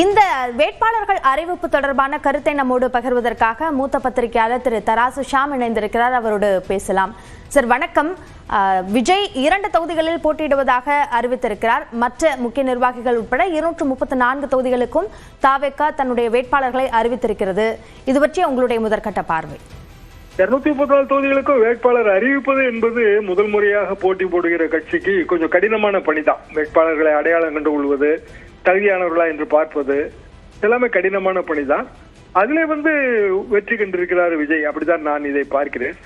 இந்த வேட்பாளர்கள் அறிவிப்பு தொடர்பான கருத்தை நம்மோடு பகிர்வதற்காக மூத்த பத்திரிகையாளர் திரு தராசு ஷாம் இணைந்திருக்கிறார். அவரோடு பேசலாம். சார் வணக்கம். விஜய் 2 தொகுதிகளில் போட்டியிடுவதாக அறிவித்திருக்கிறார். மற்ற முக்கிய நிர்வாகிகள் உட்பட 234 தொகுதிகளுக்கும் தாவேகா தன்னுடைய வேட்பாளர்களை அறிவித்திருக்கிறது. இது பற்றி உங்களுடைய முதற்கட்ட பார்வை. 234 தொகுதிகளுக்கும் வேட்பாளர் அறிவிப்பது என்பது முதல் முறையாக போட்டி போடுகிற கட்சிக்கு கொஞ்சம் கடினமான பணிதான். வேட்பாளர்களை அடையாளம் கண்டு கொள்வது, தகுதியானவர்களா என்று பார்ப்பது எல்லாமே கடினமான பணிதான். அதிலே வெற்றி கண்டிருக்கிறார் விஜய். அப்படிதான் நான் இதை பார்க்கிறேன்.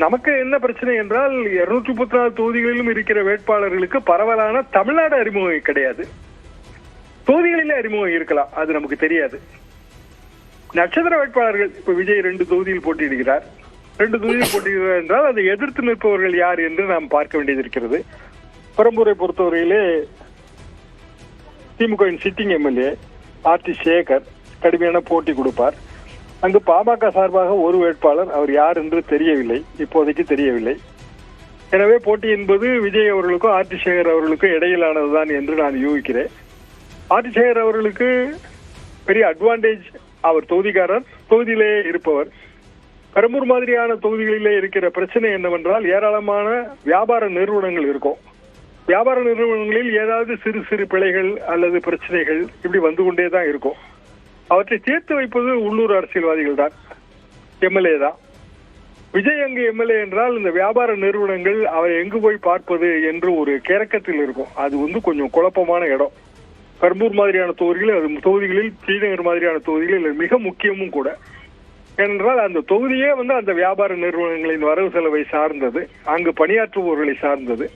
நமக்கு என்ன பிரச்சனை என்றால் 234 தொகுதிகளிலும் இருக்கிற வேட்பாளர்களுக்கு பரவலான தமிழ்நாடு அறிமுகம் கிடையாது. தொகுதிகளிலே அறிமுகம் இருக்கலாம், அது நமக்கு தெரியாது. நட்சத்திர வேட்பாளர்கள் இப்ப விஜய் 2 தொகுதியில் போட்டியிடுகிறார். 2 தொகுதியில் போட்டியிடுகிறார் என்றால் அதை எதிர்த்து நிற்பவர்கள் யார் என்று நாம் பார்க்க வேண்டியது இருக்கிறது. பெரம்பூரை பொறுத்தவரையிலே திமுகவின் சிட்டிங் எம்எல்ஏ ஆர்டி சேகர் கடுமையான போட்டி கொடுப்பார். அங்கு பாமக சார்பாக ஒரு வேட்பாளர், அவர் யார் என்று தெரியவில்லை, இப்போதைக்கு தெரியவில்லை. எனவே போட்டி என்பது விஜய் அவர்களுக்கும் ஆர்டி சேகர் அவர்களுக்கும் இடையிலானதுதான் என்று நான் யூகிக்கிறேன். ஆர்டி சேகர் அவர்களுக்கு பெரிய அட்வான்டேஜ், அவர் தொகுதிக்காரர், தொகுதியிலே இருப்பவர். பெரம்பூர் மாதிரியான தொகுதிகளிலே இருக்கிற பிரச்சனை என்னவென்றால் ஏராளமான வியாபார நிறுவனங்கள் இருக்கும். வியாபார நிறுவனங்களில் ஏதாவது சிறு சிறு பிழைகள் அல்லது பிரச்சனைகள் இப்படி வந்து கொண்டேதான் இருக்கும். அவற்றை தீர்த்து வைப்பது உள்ளூர் அரசியல்வாதிகள் தான், எம்எல்ஏ தான். விஜய் அங்கு எம்எல்ஏ என்றால் இந்த வியாபார நிறுவனங்கள் அவரை எங்கு போய் பார்ப்பது என்று ஒரு கிறக்கத்தில் இருக்கும். அது கொஞ்சம் குழப்பமான இடம். பெரம்பூர் மாதிரியான தொகுதிகளில் ஸ்ரீநகர் மாதிரியான தொகுதிகளில் மிக முக்கியமும் கூட. ஏனென்றால் அந்த தொகுதியே அந்த வியாபார நிறுவனங்களின் வரவு செலவை சார்ந்தது, அங்கு பணியாற்றுபவர்களை சார்ந்தது.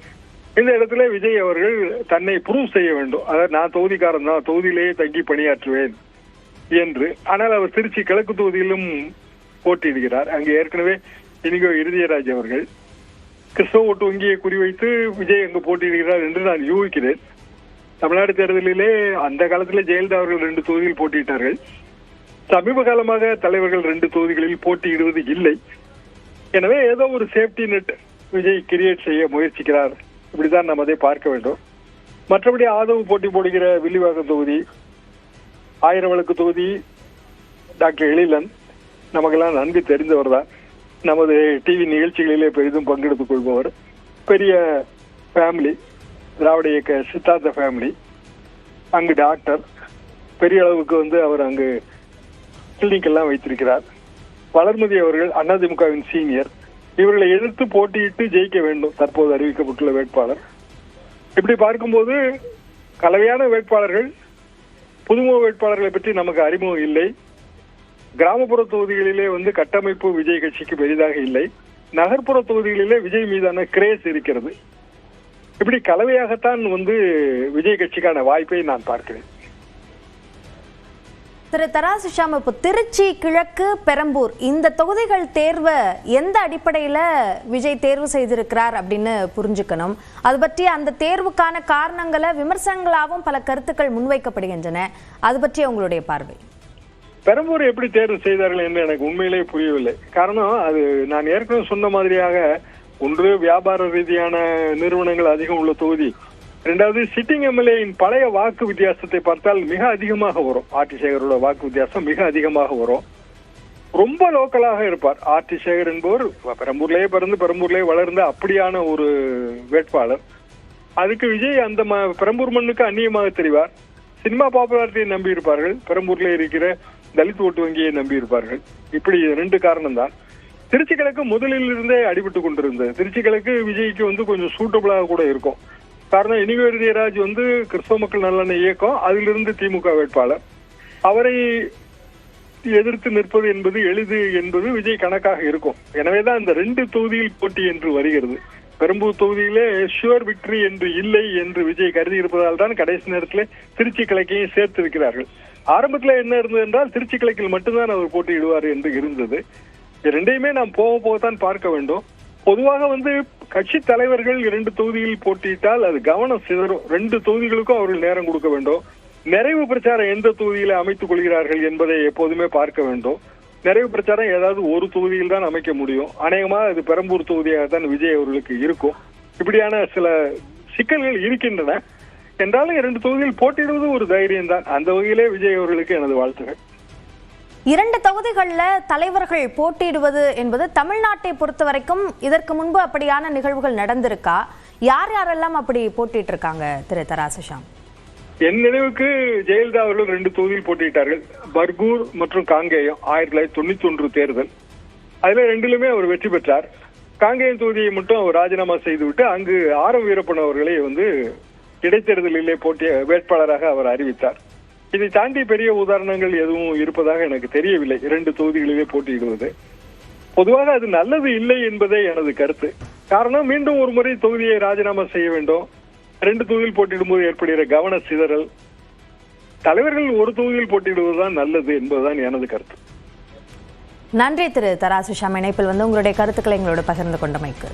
இந்த இடத்துல விஜய் அவர்கள் தன்னை ப்ரூவ் செய்ய வேண்டும். அதாவது நான் தொகுதிக்காரன் தான், தொகுதியிலேயே தங்கி பணியாற்றுவேன் என்று. ஆனால் அவர் திருச்சி கிழக்கு தொகுதியிலும் போட்டியிடுகிறார். அங்கு ஏற்கனவே இனிகோ இறுதியராஜ் அவர்கள் கிறிஸ்தவ ஓட்டு வங்கியை குறிவைத்து விஜய் அங்கு போட்டியிடுகிறார் என்று நான் யூகிக்கிறேன். தமிழ்நாடு தேர்தலிலே அந்த காலத்திலே ஜெயலலிதா அவர்கள் 2 தொகுதியில் போட்டியிட்டார்கள். சமீப காலமாக தலைவர்கள் 2 தொகுதிகளில் போட்டியிடுவது இல்லை. எனவே ஏதோ ஒரு சேஃப்டி நெட் விஜய் கிரியேட் செய்ய முயற்சிக்கிறார், இப்படிதான் நாம் அதை பார்க்க வேண்டும். மற்றபடி ஆதவ் போட்டி போடுகிற வில்லிவாக்கம் தொகுதி, 1000 விளக்கு தொகுதி, டாக்டர் எழிலன் நமக்கெல்லாம் நன்கு தெரிந்தவர் தான். நமது டிவி நிகழ்ச்சிகளிலே பெரிதும் பங்கெடுத்துக் கொள்பவர். பெரிய ஃபேமிலி, திராவிட இயக்க சித்தார்த்த ஃபேமிலி. அங்கு டாக்டர், பெரிய அளவுக்கு அவர் அங்கு கிளினிக் எல்லாம் வைத்திருக்கிறார். வளர்மதி அவர்கள் அதிமுகவின் சீனியர். இவர்களை எதிர்த்து போட்டியிட்டு ஜெயிக்க வேண்டும் தற்போது அறிவிக்கப்பட்டுள்ள வேட்பாளர். இப்படி பார்க்கும்போது கலவையான வேட்பாளர்கள். புதுமுக வேட்பாளர்களை பற்றி நமக்கு அறிமுகம் இல்லை. கிராமப்புற தொகுதிகளிலே கட்டமைப்பு விஜய் கட்சிக்கு பெரிதாக இல்லை. நகர்ப்புற தொகுதிகளிலே விஜய் மீதான கிரேஸ் இருக்கிறது. இப்படி கலவையாகத்தான் விஜய் கட்சிக்கான வாய்ப்பை நான் பார்க்கிறேன். திரு தராசு ஷாம், இப்போ திருச்சி கிழக்கு, பெரம்பூர் இந்த தொகுதிகள் தேர்வை எந்த அடிப்படையில் விஜய் தேர்வு செய்திருக்கிறார் அப்படின்னு புரிஞ்சுக்கணும். அது பற்றி அந்த தேர்வுக்கான காரணங்களை விமர்சனங்களாகவும் பல கருத்துக்கள் முன்வைக்கப்படுகின்றன. அது பற்றி உங்களுடைய பார்வை. பெரம்பூர் எப்படி தேர்வு செய்தார்கள் என்று எனக்கு உண்மையிலேயே புரியவில்லை. காரணம், அது நான் ஏற்கனவே சொன்ன மாதிரியாக ஒன்று வியாபார ரீதியான நிறுவனங்கள் அதிகம் உள்ள தொகுதி, 2வது சிட்டிங் எம்எல்ஏயின் பழைய வாக்கு வித்தியாசத்தை பார்த்தால் மிக அதிகமாக வரும். ஆர்டி சேகரோட வாக்கு வித்தியாசம் மிக அதிகமாக வரும். ரொம்ப லோக்கலாக இருப்பார் ஆர்டி சேகர் என்பவர். பெரம்பூர்லேயே பிறந்து பெரம்பூர்லேயே வளர்ந்த அப்படியான ஒரு வேட்பாளர். அதுக்கு விஜய் அந்த பெரம்பூர் மண்ணுக்கு அந்நியமாக தெரிவார். சினிமா பாப்புலாரிட்டியை நம்பி இருப்பார்கள், பெரம்பூர்ல இருக்கிற தலித் ஓட்டு வங்கியை நம்பி இருப்பார்கள். இப்படி 2 காரணம் தான். திருச்சி கிழக்கு முதலில் இருந்தே அடிபட்டு கொண்டிருந்தது. திருச்சி கிழக்கு விஜய்க்கு கொஞ்சம் சூட்டபிளாக கூட இருக்கும். காரணம், இனிகோ இறுதியராஜ் கிறிஸ்தவ மக்கள் நலன இயக்கம், அதிலிருந்து திமுக வேட்பாளர். அவரை எதிர்த்து நிற்பது என்பது எளிது என்பது விஜய் கணக்காக இருக்கும். எனவேதான் இந்த 2 தொகுதியில் போட்டி என்று வருகிறது. பெரம்பூர் தொகுதியிலே ஷுவர் விக்டரி என்று இல்லை என்று விஜய் கருதி இருப்பதால் தான் கடைசி நேரத்தில் திருச்சி கிழக்கையும் சேர்த்து இருக்கிறார்கள். ஆரம்பத்தில் என்ன இருந்தது என்றால் திருச்சி கிழக்கில் மட்டும்தான் அவர் போட்டியிடுவார் என்று இருந்தது. 2யுமே நாம் போக போகத்தான் பார்க்க வேண்டும். பொதுவாக கட்சி தலைவர்கள் 2 தொகுதியில் போட்டியிட்டால் அது கவனம் சிதறும். 2 தொகுதிகளுக்கும் அவர்கள் நேரம் கொடுக்க வேண்டும். நிறைவு பிரச்சாரம் எந்த தொகுதியில அமைத்துக் கொள்கிறார்கள் என்பதை எப்போதுமே பார்க்க வேண்டும். நிறைவு பிரச்சாரம் ஏதாவது ஒரு தொகுதியில் தான் அமைக்க முடியும். அநேகமாக அது பெரம்பூர் தொகுதியாக தான் விஜய் அவர்களுக்கு இருக்கும். இப்படியான சில சிக்கல்கள் இருக்கின்றன. என்றாலும் 2 தொகுதியில் போட்டியிடுவது ஒரு தைரியம் தான். அந்த வகையிலே விஜய் அவர்களுக்கு எனது வாழ்த்துகள். 2 தொகுதிகளில் தலைவர்கள் போட்டியிடுவது என்பது தமிழ்நாட்டை பொறுத்த வரைக்கும் இதற்கு முன்பு அப்படியான நிகழ்வுகள் நடந்திருக்கா? யார் யாரெல்லாம் அப்படி போட்டிட்டு இருக்காங்க திரு தராசு ஷாம்? என் நினைவுக்கு ஜெயலலிதா அவர்கள் 2 தொகுதியில் போட்டியிட்டார்கள். பர்கூர் மற்றும் காங்கேயம் 1991 தேர்தல். அதுல 2லுமே அவர் வெற்றி பெற்றார். காங்கேயம் தொகுதியை மட்டும் அவர் ராஜினாமா செய்துவிட்டு அங்கு ஆர் வீரப்பன் அவர்களை இடைத்தேர்தலிலே போட்டிய வேட்பாளராக அவர் அறிவித்தார். இதை தாண்டி பெரிய உதாரணங்கள் எதுவும் இருப்பதாக எனக்கு தெரியவில்லை 2 தொகுதிகளிலே போட்டியிடுவது. பொதுவாக அது நல்லது இல்லை என்பதே எனது கருத்து. காரணம், மீண்டும் ஒரு முறை தொகுதியை ராஜினாமா செய்ய வேண்டும். 2 தொகுதியில் போட்டியிடும்போது ஏற்படுகிற கவன சிதறல். தலைவர்கள் ஒரு தொகுதியில் போட்டியிடுவதுதான் நல்லது என்பதுதான் எனது கருத்து. நன்றி திரு தராசு ஷாம், இணைப்பில் உங்களுடைய கருத்துக்களை எங்களோடு பகிர்ந்து கொண்டமைக்கு.